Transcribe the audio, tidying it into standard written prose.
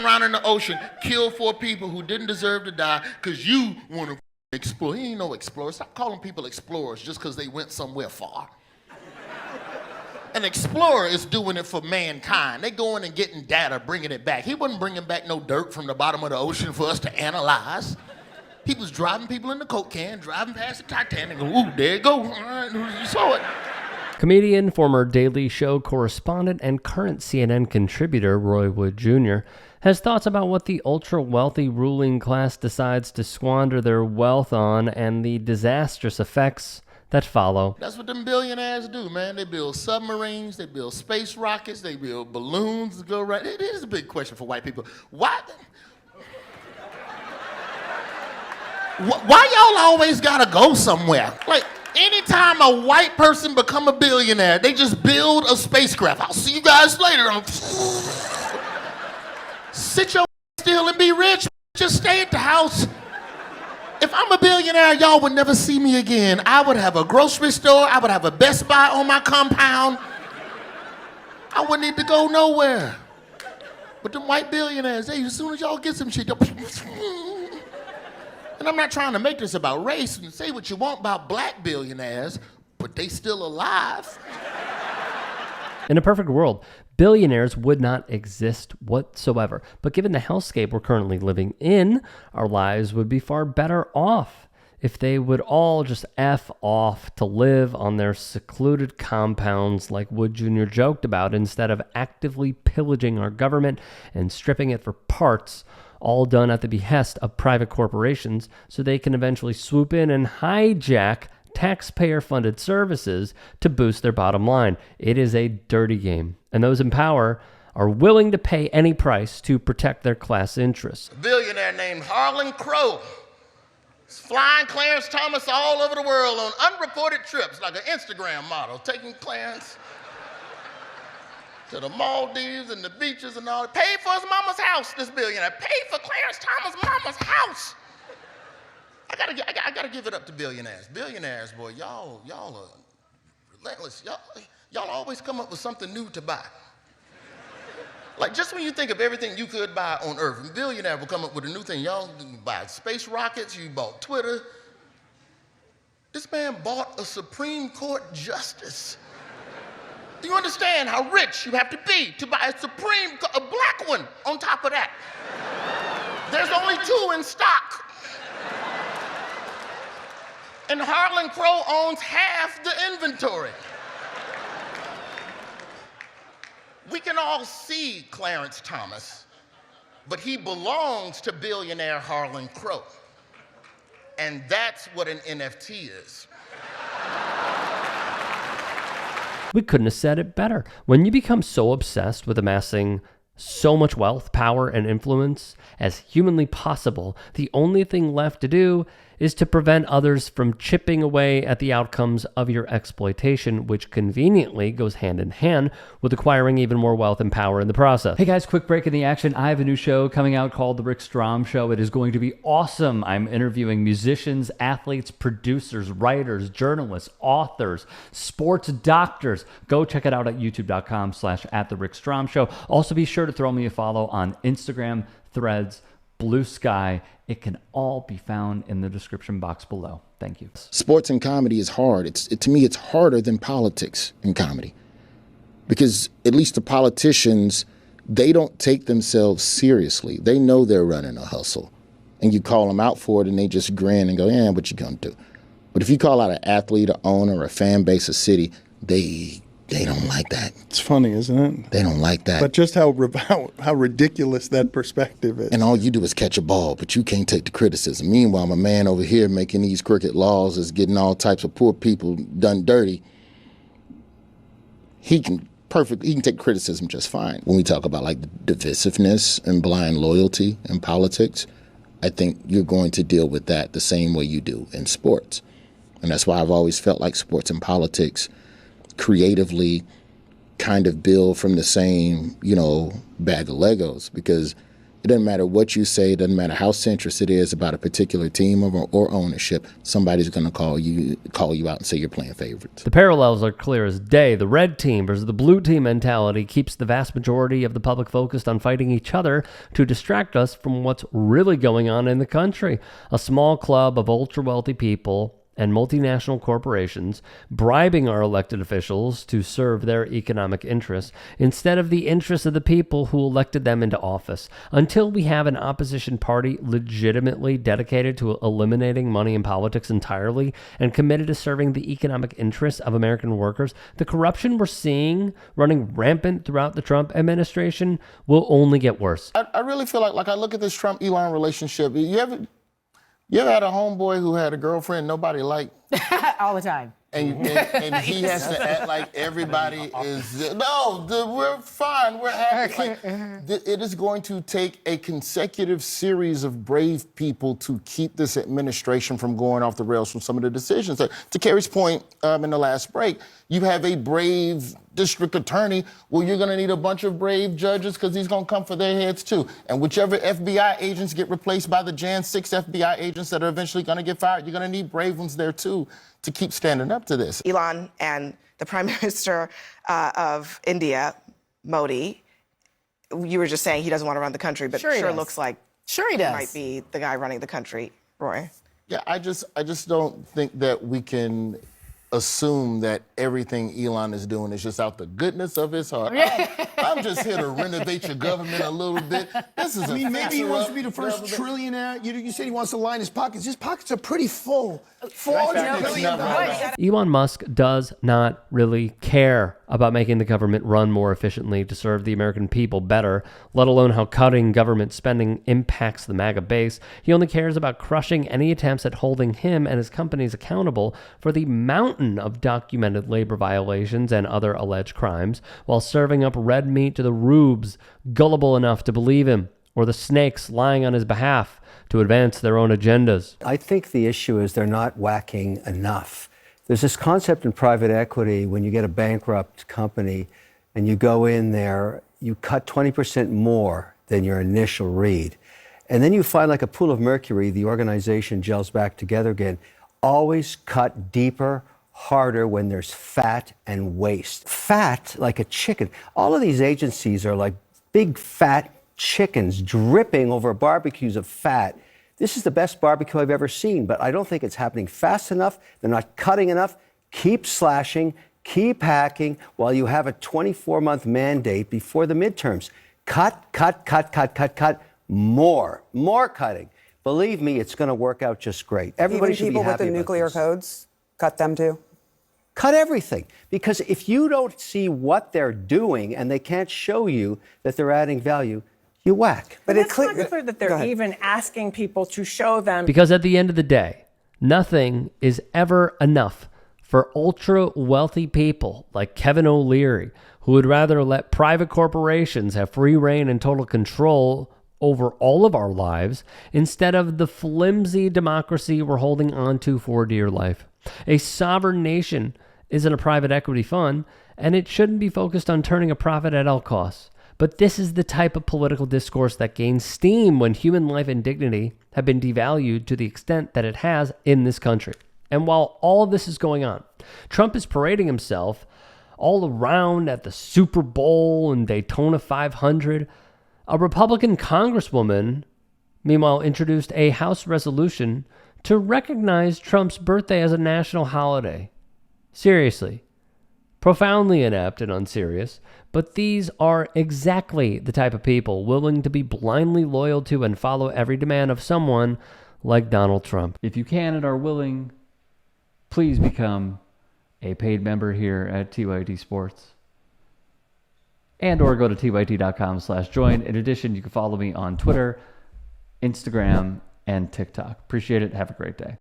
around in the ocean, kill 4 people who didn't deserve to die because you want to explore. He ain't no explorer. Stop calling people explorers just because they went somewhere far. An explorer is doing it for mankind. They going and getting data, bringing it back. He wasn't bringing back no dirt from the bottom of the ocean for us to analyze. He was driving people in the Coke can, driving past the Titanic, and ooh, there you go. All right, you saw it. Comedian, former Daily Show correspondent, and current CNN contributor Roy Wood Jr. has thoughts about what the ultra-wealthy ruling class decides to squander their wealth on and the disastrous effects that follow. That's what them billionaires do, man. They build submarines, they build space rockets, they build balloons to go right. It is a big question for white people. Why y'all always gotta go somewhere? Like, anytime a white person become a billionaire, they just build a spacecraft. I'll see you guys later. Sit your still and be rich. Just stay at the house. If I'm a billionaire, y'all would never see me again. I would have a grocery store. I would have a Best Buy on my compound. I wouldn't need to go nowhere. But them white billionaires, hey, as soon as y'all get some shit, and I'm not trying to make this about race and say what you want about black billionaires, but they still alive. In a perfect world, billionaires would not exist whatsoever. But given the hellscape we're currently living in, our lives would be far better off if they would all just F off to live on their secluded compounds like Wood Jr. joked about, instead of actively pillaging our government and stripping it for parts, all done at the behest of private corporations so they can eventually swoop in and hijack taxpayer-funded services to boost their bottom line. It is a dirty game, and those in power are willing to pay any price to protect their class interests. A billionaire named Harlan Crow is flying Clarence Thomas all over the world on unreported trips, like an Instagram model, taking Clarence to the Maldives and the beaches and all. Paid for his mama's house, this billionaire. Paid for Clarence Thomas' mama's house. I gotta give it up to billionaires. Billionaires, boy, y'all are relentless. Y'all always come up with something new to buy. Like, just when you think of everything you could buy on Earth, a billionaire will come up with a new thing. Y'all buy space rockets, you bought Twitter. This man bought a Supreme Court justice. Do you understand how rich you have to be to buy a black one on top of that? There's only 2 in stock. And Harlan Crow owns half the inventory. We can all see Clarence Thomas, but he belongs to billionaire Harlan Crow. And that's what an NFT is. We couldn't have said it better. When you become so obsessed with amassing so much wealth, power, and influence as humanly possible, the only thing left to do is to prevent others from chipping away at the outcomes of your exploitation, which conveniently goes hand in hand with acquiring even more wealth and power in the process. Hey guys, quick break in the action. I have a new show coming out called The Rick Strom Show. It is going to be awesome. I'm interviewing musicians, athletes, producers, writers, journalists, authors, sports doctors. Go check it out at youtube.com/@TheRickStrom Show. Also be sure to throw me a follow on Instagram, Threads, Blue Sky. It can all be found in the description box below. Thank you. Sports and comedy is hard. To me, it's harder than politics and comedy. Because at least the politicians, they don't take themselves seriously. They know they're running a hustle. And you call them out for it and they just grin and go, yeah, what you gonna do? But if you call out an athlete, an owner, a fan base, a city, they don't like that. It's funny, isn't it? They don't like that. But just how ridiculous that perspective is. And all you do is catch a ball, but you can't take the criticism. Meanwhile, my man over here making these crooked laws is getting all types of poor people done dirty. He can take criticism just fine. When we talk about like divisiveness and blind loyalty in politics, I think you're going to deal with that the same way you do in sports. And that's why I've always felt like sports and politics creatively kind of build from the same, bag of Legos, because It doesn't matter what you say. It doesn't matter how centrist it is about a particular team or ownership. Somebody's going to call you out and say you're playing favorites. The parallels are clear as day. The red team versus the blue team mentality keeps the vast majority of the public focused on fighting each other to distract us from what's really going on in the country. A small club of ultra-wealthy people and multinational corporations bribing our elected officials to serve their economic interests instead of the interests of the people who elected them into office. Until we have an opposition party legitimately dedicated to eliminating money in politics entirely and committed to serving the economic interests of American workers, the corruption we're seeing running rampant throughout the Trump administration will only get worse. I really feel like I look at this Trump-Elon relationship. You ever had a homeboy who had a girlfriend nobody liked? All the time. And he has to act like everybody is... No, we're fine. We're happy. It is going to take a consecutive series of brave people to keep this administration from going off the rails from some of the decisions. To Kerry's point in the last break, you have a brave district attorney. Well, you're going to need a bunch of brave judges because he's going to come for their heads too. And whichever FBI agents get replaced by the Jan 6 FBI agents that are eventually going to get fired, you're going to need brave ones there too to keep standing up to this. Elon and the Prime Minister of India, Modi, you were just saying he doesn't want to run the country, but sure looks like he might be the guy running the country, Roy. Yeah, I just don't think that we can assume that everything Elon is doing is just out the goodness of his heart. I'm just here to renovate your government a little bit. This is maybe he wants to be the first trillionaire. You said he wants to line his pockets. His pockets are pretty full. $400 billion. Elon Musk does not really care about making the government run more efficiently to serve the American people better, let alone how cutting government spending impacts the MAGA base. He only cares about crushing any attempts at holding him and his companies accountable for the mountain of documented labor violations and other alleged crimes, while serving up red meat to the rubes gullible enough to believe him, or the snakes lying on his behalf to advance their own agendas. I think the issue is they're not whacking enough. There's this concept in private equity when you get a bankrupt company and you go in there, you cut 20% more than your initial read. And then you find like a pool of mercury, the organization gels back together again. Always cut deeper, harder when there's fat and waste. Fat, like a chicken. All of these agencies are like big fat chickens dripping over barbecues of fat. This is the best barbecue I've ever seen, but I don't think it's happening fast enough. They're not cutting enough. Keep slashing, keep hacking while you have a 24-month mandate before the midterms. Cut, more cutting. Believe me, it's going to work out just great. Everybody should be happy about this. Even people with the nuclear codes, cut them too? Cut everything. Because if you don't see what they're doing and they can't show you that they're adding value, you whack. But it's not clear that they're even asking people to show them. Because at the end of the day, nothing is ever enough for ultra wealthy people like Kevin O'Leary, who would rather let private corporations have free reign and total control over all of our lives instead of the flimsy democracy we're holding on to for dear life. A sovereign nation isn't a private equity fund, and it shouldn't be focused on turning a profit at all costs. But this is the type of political discourse that gains steam when human life and dignity have been devalued to the extent that it has in this country. And while all of this is going on, Trump is parading himself all around at the Super Bowl and Daytona 500. A Republican congresswoman, meanwhile, introduced a House resolution to recognize Trump's birthday as a national holiday. Seriously. Profoundly inept and unserious, but these are exactly the type of people willing to be blindly loyal to and follow every demand of someone like Donald Trump. If you can and are willing, please become a paid member here at TYT Sports. And or go to tyt.com/join. In addition, you can follow me on Twitter, Instagram, and TikTok. Appreciate it. Have a great day.